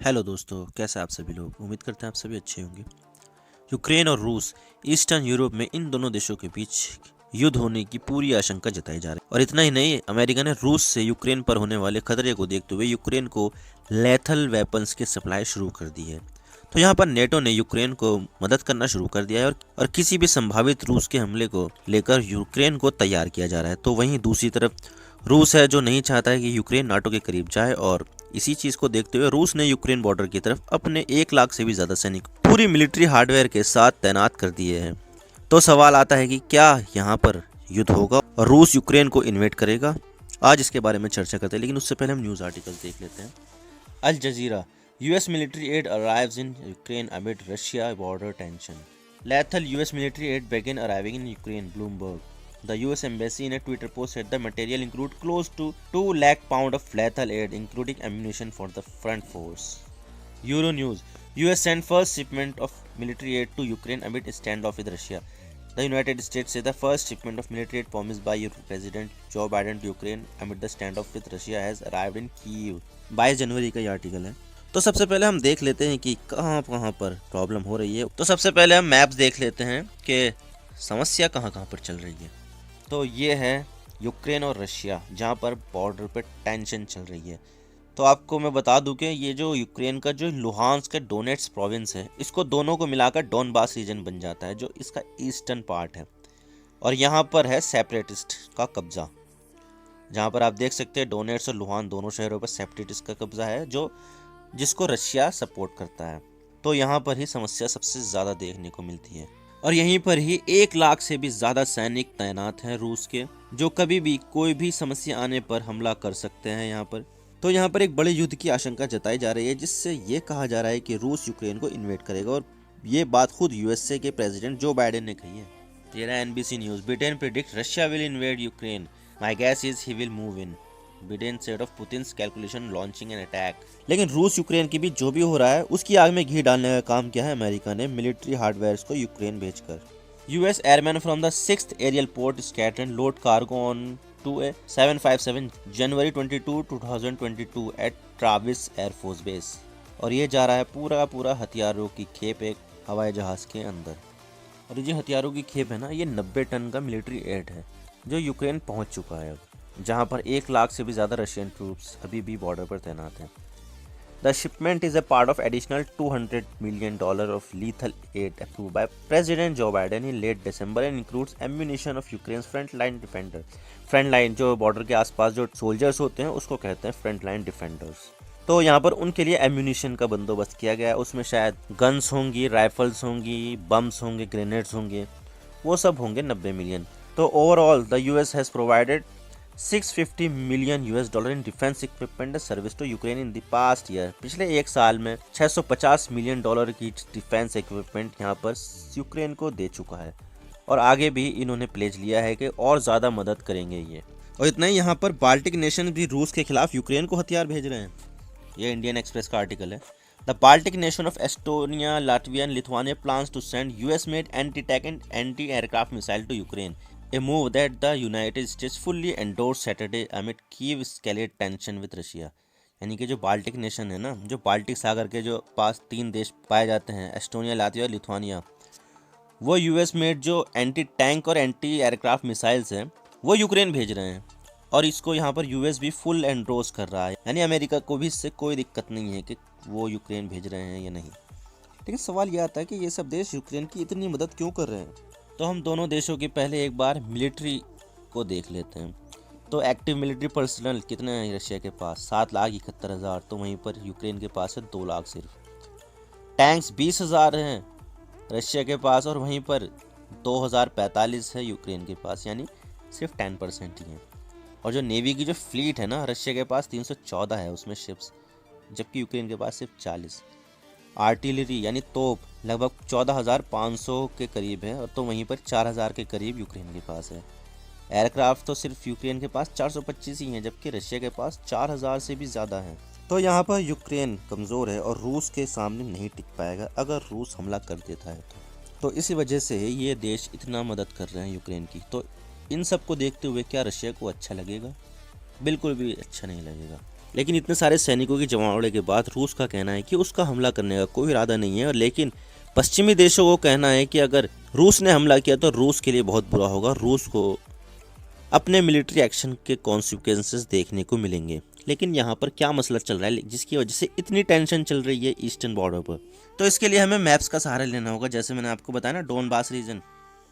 Hello दोस्तों, कैसे आप सभी लोग। उम्मीद करते हैं आप सभी अच्छे होंगे। यूक्रेन और रूस ईस्टर्न यूरोप में इन दोनों देशों के बीच युद्ध होने की पूरी आशंका जताई जा रही है। और इतना ही नहीं, अमेरिका ने रूस से यूक्रेन पर होने वाले खतरे को देखते हुए यूक्रेन को लेथल वेपन्स की सप्लाई शुरू कर दी है। तो यहाँ पर नेटो ने यूक्रेन को मदद करना शुरू कर दिया है और किसी भी संभावित रूस के हमले को लेकर यूक्रेन को तैयार किया जा रहा है। तो वहीं दूसरी तरफ रूस है जो नहीं चाहता है कि यूक्रेन नाटो के करीब जाए, और इसी चीज को देखते हुए रूस ने यूक्रेन बॉर्डर की तरफ अपने 1 लाख से भी ज्यादा सैनिक पूरी मिलिट्री हार्डवेयर के साथ तैनात कर दिए हैं। तो सवाल आता है कि क्या यहाँ पर युद्ध होगा और रूस यूक्रेन को इन्वेट करेगा। आज इसके बारे में चर्चा करते हैं, लेकिन उससे पहले हम न्यूज आर्टिकल देख लेते हैं। Al Jazeera, US military aid arrives in Ukraine amid Russia border tension. Lethal US military aid began arriving in Ukraine, Bloomberg. The US Embassy in a Twitter post said the material include close to 2 lakh pound of lethal aid, including ammunition for the front force. Euronews, US sent first shipment of military aid to Ukraine amid standoff with Russia. The United States said the first shipment of military aid promised by President Joe Biden to Ukraine amid the standoff with Russia has arrived in Kyiv. 22 जनवरी का ये article है। तो सबसे पहले हम देख लेते हैं कि कहाँ कहाँ पर प्रॉब्लम हो रही है। तो सबसे पहले हम मैप्स देख लेते हैं कि समस्या कहाँ कहाँ पर चल रही है। तो ये है यूक्रेन और रशिया, जहाँ पर बॉर्डर पर टेंशन चल रही है। तो आपको मैं बता दूं कि ये जो यूक्रेन का जो लुहांस्क का डोनेट्स प्रोविंस है, इसको दोनों को मिलाकर डोनबास रीजन बन जाता है, जो इसका ईस्टर्न पार्ट है। और यहाँ पर है सेपरेटिस्ट का कब्जा, जहाँ पर आप देख सकते हैं डोनेट्स और लुहान दोनों शहरों पर सेपरेटिस्ट का कब्जा है, जो जिसको रशिया सपोर्ट करता है। तो यहाँ पर ही समस्या सबसे ज़्यादा देखने को मिलती है। और यहीं पर ही 1 लाख से भी ज़्यादा सैनिक तैनात हैं रूस के, जो कभी भी कोई भी समस्या आने पर हमला कर सकते हैं यहाँ पर। तो यहाँ पर एक बड़े युद्ध की आशंका जताई जा रही है, जिससे ये कहा जा रहा है कि रूस यूक्रेन को इन्वेट करेगा। और ये बात खुद यूएसए के प्रेसिडेंट जो बाइडेन ने कही है। ये रहा NBC news, Britain predict Russia will invade Ukraine, my gas is he will move in. Biden said of Putin's calculation launching an attack. लेकिन रूस यूक्रेन के बीच जो भी हो रहा है, उसकी आग में घी डालने का काम किया है अमेरिका ने मिलिट्री हार्डवेयर को यूक्रेन भेजकर। US airmen from the 6th aerial port scatter and load cargo on to a 757 January 22, 2022 at Travis Air Force base. और ये जा रहा है पूरा पूरा हथियारों की खेप एक हवाई जहाज के अंदर। और ये जो हथियारों की खेप है ना, ये 90 टन का मिलिट्री एड है जो यूक्रेन पहुंच चुका है, जहां पर 1 लाख से भी ज़्यादा रशियन ट्रूप्स अभी भी बॉर्डर पर तैनात हैं। The shipment is a part of additional $200 million of lethal aid approve by president Joe Biden in late December and includes ammunition of Ukraine's front line defender. Front line जो border के आसपास जो soldiers होते हैं, उसको कहते हैं front line defenders. तो यहाँ पर उनके लिए एम्यूनिशन का बंदोबस्त किया गया है। उसमें शायद गन्स होंगी, राइफल्स होंगी, बम्स होंगे, ग्रेनेड्स होंगे, वो सब होंगे 90 मिलियन। तो overall the US has provided $650 million in defence equipment service to Ukraine in the past year. पिछले एक साल में $650 मिलियन की डिफेंस इक्विपमेंट यहाँ पर यूक्रेन को दे चुका है। और आगे भी इन्होंने प्लेज लिया है कि और ज़्यादा मदद करेंगे ये। और इतना ही, यहाँ पर बाल्टिक नेशन भी रूस के खिलाफ यूक्रेन को हथियार भेज रहे हैं। ये इंडियन एक्सप्रेस का आर्टिकल है। The Baltic nation of Estonia, Latvia and Lithuania plans to send US made anti tank and anti aircraft missile to Ukraine, a move that the United States fully endorsed Saturday amid Kyiv escalate tension with Russia। यानी कि जो Baltic nation है ना, जो Baltic सागर के जो पास 3 देश पाए जाते हैं, एस्टोनिया, लातविया, लिथुआनिया, वो यूएस मेड जो एंटी टैंक और एंटी एयरक्राफ्ट मिसाइल्स हैं, वो यूक्रेन भेज रहे हैं। और इसको यहाँ पर यूएस भी फुल एंडोर्स कर रहा है, यानी अमेरिका को भी इससे कोई दिक्कत नहीं है कि वो यूक्रेन भेज रहे हैं या नहीं। लेकिन सवाल यह आता है कि ये सब देश यूक्रेन की इतनी मदद क्यों कर रहे हैं। तो हम दोनों देशों की पहले एक बार मिलिट्री को देख लेते हैं। तो एक्टिव मिलिट्री पर्सनल कितने हैं रशिया के पास? 7,71,000। तो वहीं पर यूक्रेन के पास है 2 लाख सिर्फ। टैंक्स 20,000 हैं रशिया के पास, और वहीं पर 2,045 है यूक्रेन के पास, यानी सिर्फ 10% ही है। और जो नेवी की जो फ्लीट है ना, रशिया के पास 314 है उसमें शिप्स, जबकि यूक्रेन के पास सिर्फ 40। आर्टिलरी यानी तोप लगभग 14,500 के करीब है, और तो वहीं पर 4,000 के करीब यूक्रेन के पास है। एयरक्राफ्ट तो सिर्फ यूक्रेन के पास 425 ही हैं, जबकि रशिया के पास 4,000 से भी ज़्यादा हैं। तो यहाँ पर यूक्रेन कमज़ोर है और रूस के सामने नहीं टिक पाएगा अगर रूस हमला कर देता है तो इसी वजह से ये देश इतना मदद कर रहे हैं यूक्रेन की। तो इन सब को देखते हुए क्या रशिया को अच्छा लगेगा? बिल्कुल भी अच्छा नहीं लगेगा। लेकिन इतने सारे सैनिकों की जमावड़े के बाद रूस का कहना है कि उसका हमला करने का कोई इरादा नहीं है, और लेकिन पश्चिमी देशों को कहना है कि अगर रूस ने हमला किया तो रूस के लिए बहुत बुरा होगा, रूस को अपने मिलिट्री एक्शन के कॉन्सिक्वेंसेस देखने को मिलेंगे। लेकिन यहाँ पर क्या मसला चल रहा है जिसकी वजह से इतनी टेंशन चल रही है ईस्टर्न बॉर्डर पर? तो इसके लिए हमें मैप्स का सहारा लेना होगा। जैसे मैंने आपको बताया ना, डोनबास रीजन,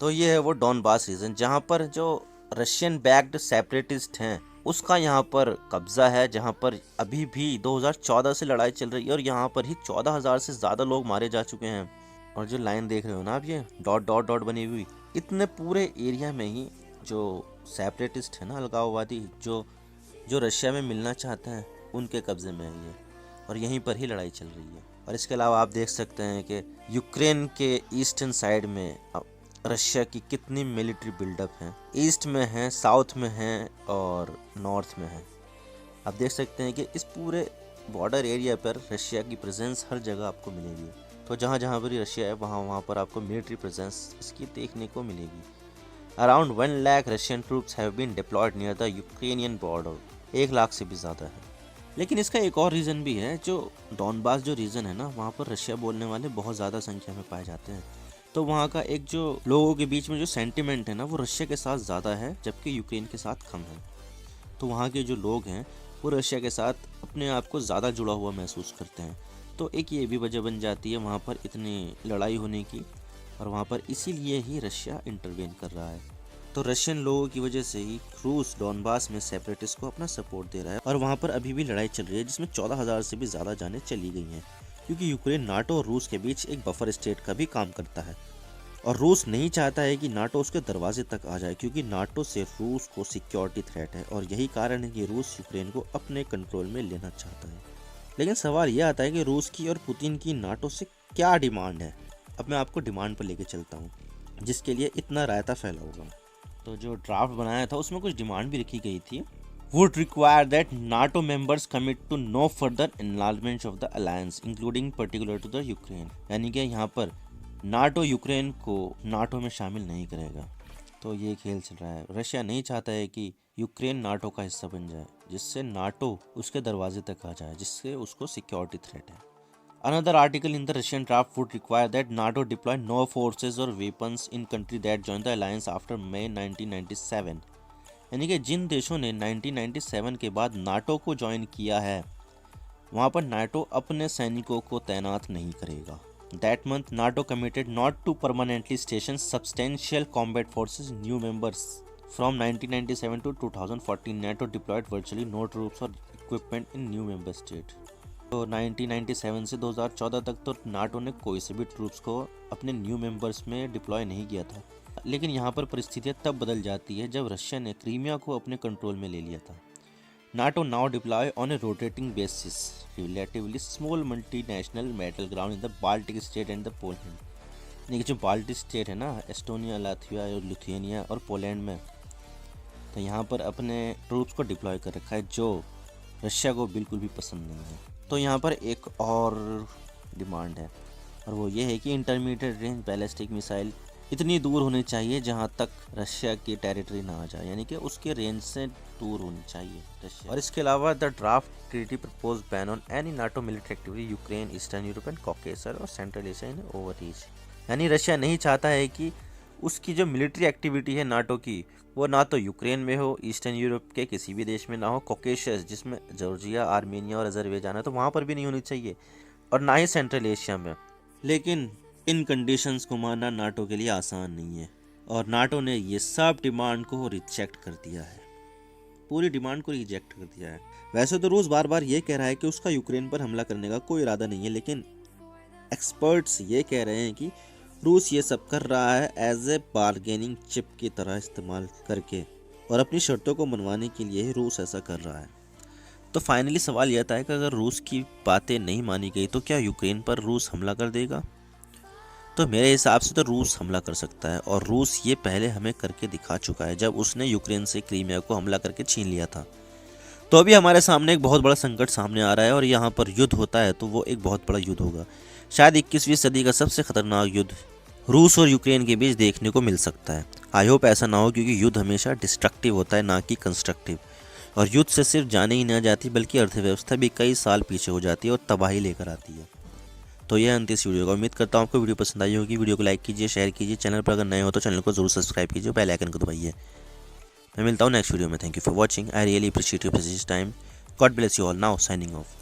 तो ये है वो डोनबास रीजन जहाँ पर जो रशियन बैक्ड सेपरेटिस्ट हैं उसका यहाँ पर कब्जा है, जहाँ पर अभी भी 2014 से लड़ाई चल रही है और यहाँ पर ही 14,000 से ज़्यादा लोग मारे जा चुके हैं। और जो लाइन देख रहे हो ना आप, ये डॉट डॉट डॉट बनी हुई, इतने पूरे एरिया में ही जो सेपरेटिस्ट है ना, अलगाववादी, जो जो रशिया में मिलना चाहते हैं, उनके कब्जे में है ये, और यहीं पर ही लड़ाई चल रही है। और इसके अलावा आप देख सकते हैं कि यूक्रेन के ईस्टर्न साइड में रशिया की कितनी मिलिट्री बिल्डअप है, ईस्ट में है, साउथ में है और नॉर्थ में है। आप देख सकते हैं कि इस पूरे बॉर्डर एरिया पर रशिया की प्रेजेंस हर जगह आपको मिलेगी। तो जहाँ जहाँ पर रशिया है वहाँ पर आपको मिलिट्री प्रेजेंस इसकी देखने को मिलेगी। Around 1 lakh Russian troops have been deployed near the Ukrainian border, 1 lakh से भी ज़्यादा है। लेकिन इसका एक और रीज़न भी है, जो डॉनबास जो रीजन है ना, वहाँ पर रशिया बोलने वाले बहुत ज़्यादा संख्या में पाए जाते हैं। तो वहाँ का एक जो लोगों के बीच में जो सेंटिमेंट है ना, वो रशिया के साथ ज़्यादा है, जबकि यूक्रेन के साथ कम है। तो वहाँ के जो लोग हैं वो रशिया के साथ अपने आप को ज़्यादा जुड़ा हुआ महसूस करते हैं। तो एक ये भी वजह बन जाती है वहाँ पर इतनी लड़ाई होने की, और वहाँ पर इसीलिए ही रशिया इंटरवेन कर रहा है। तो रशियन लोगों की वजह से ही रूस डॉनबास में सेपरेटिस्ट को अपना सपोर्ट दे रहा है, और वहाँ पर अभी भी लड़ाई चल रही है जिसमें 14,000 से भी ज़्यादा जानें चली गई हैं, क्योंकि यूक्रेन नाटो और रूस के बीच एक बफर स्टेट का भी काम करता है, और रूस नहीं चाहता है कि नाटो उसके दरवाजे तक आ जाए, क्योंकि नाटो से रूस को सिक्योरिटी थ्रेट है, और यही कारण है कि रूस यूक्रेन को अपने कंट्रोल में लेना चाहता है। लेकिन सवाल यह आता है कि रूस की और पुतिन की नाटो से क्या डिमांड है। अब मैं आपको डिमांड पर लेके चलता हूँ जिसके लिए इतना रायता फैला होगा। तो जो ड्राफ्ट बनाया था उसमें कुछ डिमांड भी रखी गई थी। Would require that NATO members commit to no further enlargement of the alliance including particular to the Ukraine, यानी कि यहाँ पर नाटो यूक्रेन को नाटो में शामिल नहीं करेगा। तो ये खेल चल रहा है। रशिया नहीं चाहता है कि यूक्रेन नाटो का हिस्सा बन जाए, जिससे नाटो उसके दरवाजे तक आ जाए, जिससे उसको सिक्योरिटी थ्रेट है। Another article in the Russian draft would require that NATO deploy no forces or weapons in country that joined the alliance after May 1997, यानी कि जिन देशों ने 1997 के बाद नाटो को ज्वाइन किया है वहाँ पर नाटो अपने सैनिकों को तैनात नहीं करेगा। That month, NATO committed not to permanently station substantial combat forces. New members from 1997 to 2014, NATO deployed virtually no troops or equipment in new member state. तो 1997 से 2014 तक तो नाटो ने कोई से भी ट्रूप्स को अपने न्यू मेंबर्स में डिप्लॉय नहीं किया था। लेकिन यहाँ पर परिस्थितियाँ तब बदल जाती है जब रशिया ने क्रीमिया को अपने कंट्रोल में ले लिया था। NATO now deploy on A rotating basis relatively small multinational battle ground in the Baltic state and the Poland, यानी कि जो बाल्टिक स्टेट है ना, एस्टोनिया, लाथविया और लिथुआनिया और पोलैंड में, तो यहाँ पर अपने ट्रूप्स को डिप्लॉय कर रखा है, जो रशिया को बिल्कुल भी पसंद नहीं है। तो यहाँ पर एक और डिमांड है, और वो ये है कि इंटरमीडिएट रेंज बैलिस्टिक मिसाइल इतनी दूर होनी चाहिए जहाँ तक रशिया की टेरिटरी ना आ जाए, यानी कि उसके रेंज से दूर होनी चाहिए रशिया। और इसके अलावा the draft treaty propose ban on any NATO military activity Ukraine, eastern Europe and Caucasus और सेंट्रल एशिया इन ओवररीच, यानी रशिया नहीं चाहता है कि उसकी जो मिलिट्री एक्टिविटी है नाटो की, वो ना तो यूक्रेन में हो, ईस्टर्न यूरोप के किसी भी देश में ना हो, कॉकेशस जिसमें जॉर्जिया, आर्मेनिया और अजरबैजान है, तो वहाँ पर भी नहीं होनी चाहिए, और ना ही सेंट्रल एशिया में। लेकिन इन कंडीशंस को मानना नाटो के लिए आसान नहीं है, और नाटो ने ये सब डिमांड को रिजेक्ट कर दिया है, पूरी डिमांड को रिजेक्ट कर दिया है। वैसे तो रूस बार बार ये कह रहा है कि उसका यूक्रेन पर हमला करने का कोई इरादा नहीं है, लेकिन एक्सपर्ट्स ये कह रहे हैं कि रूस ये सब कर रहा है एज ए बार्गेनिंग चिप की तरह इस्तेमाल करके, और अपनी शर्तों को मनवाने के लिए ही रूस ऐसा कर रहा है। तो फाइनली सवाल यह आता है कि अगर रूस की बातें नहीं मानी गई तो क्या यूक्रेन पर रूस हमला कर देगा? तो मेरे हिसाब से तो रूस हमला कर सकता है, और रूस ये पहले हमें करके दिखा चुका है जब उसने यूक्रेन से क्रीमिया को हमला करके छीन लिया था। तो अभी हमारे सामने एक बहुत बड़ा संकट सामने आ रहा है, और यहाँ पर युद्ध होता है तो वो एक बहुत बड़ा युद्ध होगा। शायद 21वीं सदी का सबसे खतरनाक युद्ध रूस और यूक्रेन के बीच देखने को मिल सकता है। आई होप ऐसा ना हो, क्योंकि युद्ध हमेशा डिस्ट्रक्टिव होता है, ना कि कंस्ट्रक्टिव। और युद्ध से सिर्फ जाने ही न जाती बल्कि अर्थव्यवस्था भी कई साल पीछे हो जाती है और तबाही लेकर आती है। तो यह अंत इस वीडियो का। उम्मीद करता हूँ आपको वीडियो पसंद आई होगी। वीडियो को लाइक कीजिए, शेयर कीजिए। चैनल पर अगर नए हो तो चैनल को जरूर सब्सक्राइब कीजिए, बेल आइकन को दबाइए। मैं मिलता हूँ नेक्स्ट वीडियो में। Thank you for watching. I really appreciate your precious time. God bless you all. Now signing off.